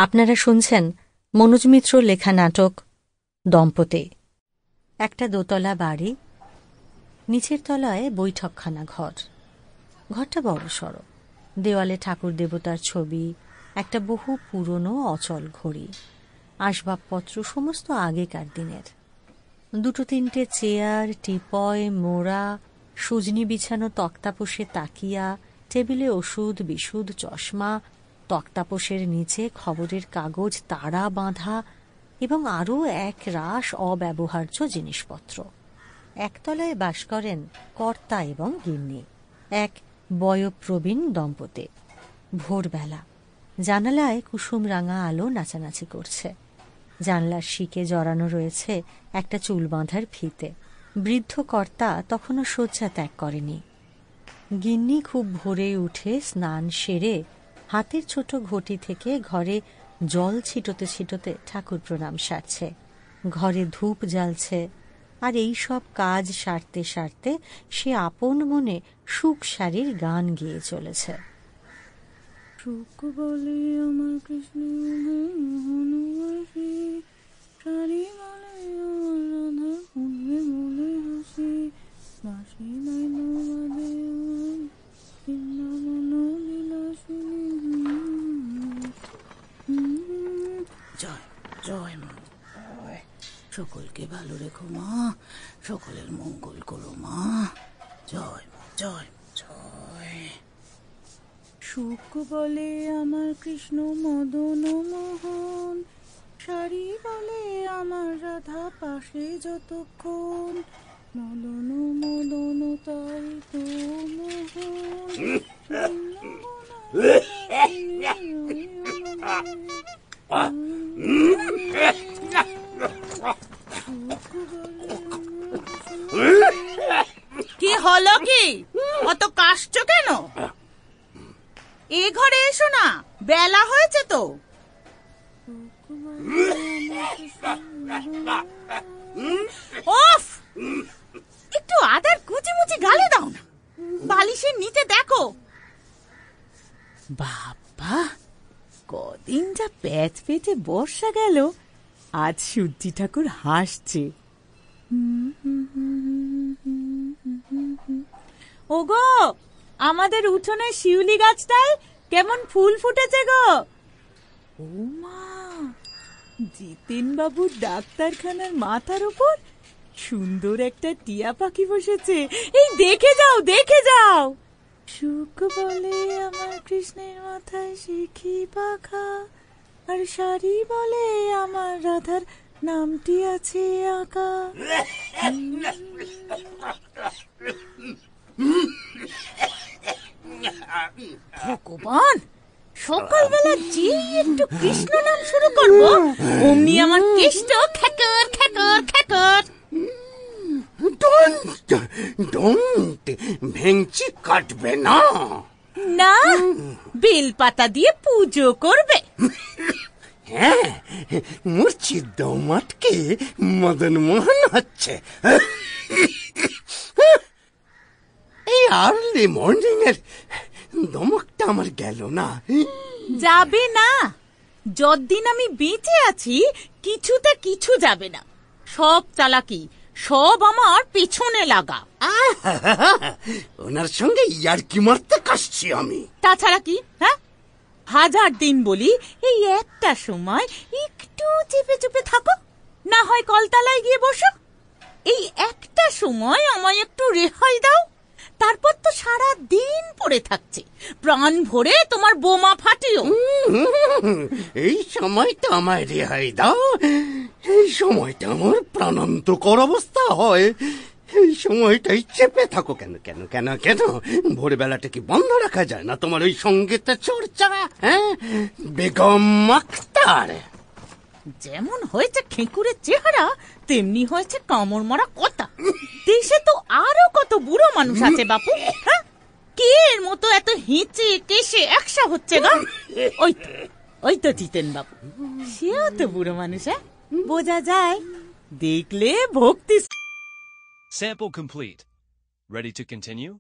আপনারা শুনছেন মনোজ মিত্র লেখা নাটক দম্পতি। একটা দোতলা বাড়ি, নিচের তলায় বৈঠকখানা ঘর। ঘরটা বড়সড়, দেওয়ালে ঠাকুর দেবতার ছবি, একটা বহু পুরনো অচল ঘড়ি, আসবাবপত্র সমস্ত আগেকার দিনের। দুটো তিনটে চেয়ার, টিপয়, মোড়া, সুজনি বিছানো তক্তাপোষে তাকিয়া, টেবিলে ওষুধ বিশুদ চশমা, তক্তাপোষের নিচে খবরের কাগজ তাড়া বাঁধা এবং আরও এক রাশ অব্যবহার্য জিনিসপত্র। একতলায় বাস করেন কর্তা এবং গিন্নি, এক বয়োপ্রবীণ দম্পতি। ভোরবেলা, জানালায় কুসুম রাঙা আলো নাচানাচি করছে। জানলার শিকে জড়ানো রয়েছে একটা চুল বাঁধার ফিতে। বৃদ্ধ কর্তা তখনও শয্যা ত্যাগ করেনি। গিন্নি খুব ভোরে উঠে স্নান সেরে হাতের ছোট ঘটি থেকে ঘরে জল ছিটোতে ছিটোতে ঠাকুর প্রণাম সারছে, ঘরে ধূপ জ্বালছে। আর এই সব কাজ সারতে সারতে সে আপন মনে সুখ সারির গান গেয়ে চলেছে। সুখ বলে আমার কৃষ্ণ সকলকে ভালো রেখো মা, সকলের মঙ্গল করো মা। জয় জয় জয়। সুখ বলে আমার কৃষ্ণ মদন মোহন, শাড়ি বলে আমার রাধা পাশে যতক্ষণ, মদন মদন তাই তো কি হলো? কি অত কাশছো কেন? এ ঘরে এসো না, বেলা হয়েছে তো। একটু আদার কুচি মুচি গালে দাও না, বালিশের নিচে দেখো। বাবা, কদিন যা প্যাচ পেঁচে বর্ষা গেল, আজ সূর্যি ঠাকুর হাসছে। ওগো, আমাদের উঠোনে শিউলি গাছটায় কেমন ফুল ফুটেছে গো। ও মা, জিতেন বাবুর ডাক্তারখানার মাথার উপর সুন্দর একটা টিয়া পাখি বসেছে। এই দেখে যাও, দেখে যাও। সুখ বলে আমার কৃষ্ণের মাথায় শিখি পাখা, আর শাড়ি বলে আমার রাধার নামটি আছে আঁকা। ভগবান, সকালবেলা যে একটু কৃষ্ণ নাম শুরু করবো, অমনি আমার কেষ্ট খ্যাকর খ্যাকর খ্যাকর। ভেঙচি কাটবে না? না, বেলপাতা দিয়ে পুজো করবে। হ্যাঁ, মুর্চির দৌমাটকে মদন মোহন হচ্ছে। এই আর্লি মর্নিং এর দমকটা আমার গেল না। যাবে না, যতদিন আমি বেঁচে আছি কিছুতে কিছু যাবে না। সব চালাকি, সব আমার পেছনে লাগা। ওনার সঙ্গে ইয়ার্কি মারতে কাশছি আমি। তাছাড়া কি? হ্যাঁ, হাজার দিন বলি, এই একটা সময় একটু চেপে চেপে থাকো, না হয় কলতলায় গিয়ে বসো। এই একটা সময় আমায় একটু রেহাই দাও, তারপর তো সারা দিন পড়ে থাকছে। প্রাণ ভরে তোমার বোমা ফাটিও। এই সময়টা আমায় রেহাই দাও। এই সময়টা আমার প্রাণান্তকর অবস্থা হয়। এই সময়টাই চেপে থাকো কেন কেন কেন কেন? ভোরবেলাটা কি বন্ধ রাখা যায় না তোমার ওই সঙ্গীতের চর্চা? হ্যাঁ, বেগম আক্তার। যেমন হয়েছে খেকুরের চেহারা, তেমনি হয়েছে কামড় মারা কথা। দেশে তো আরো কত বুড়ো মানুষ আছে বাপু। হ্যাঁ, কে এর মতো এত হেঁচে কেশে একসা হচ্ছে গা? ওই তো জিতেন বাবু, সেও তো বুড়ো মানুষ। হ্যাঁ, বোঝা যায়, দেখলে ভক্তি। Sample complete. Ready to continue?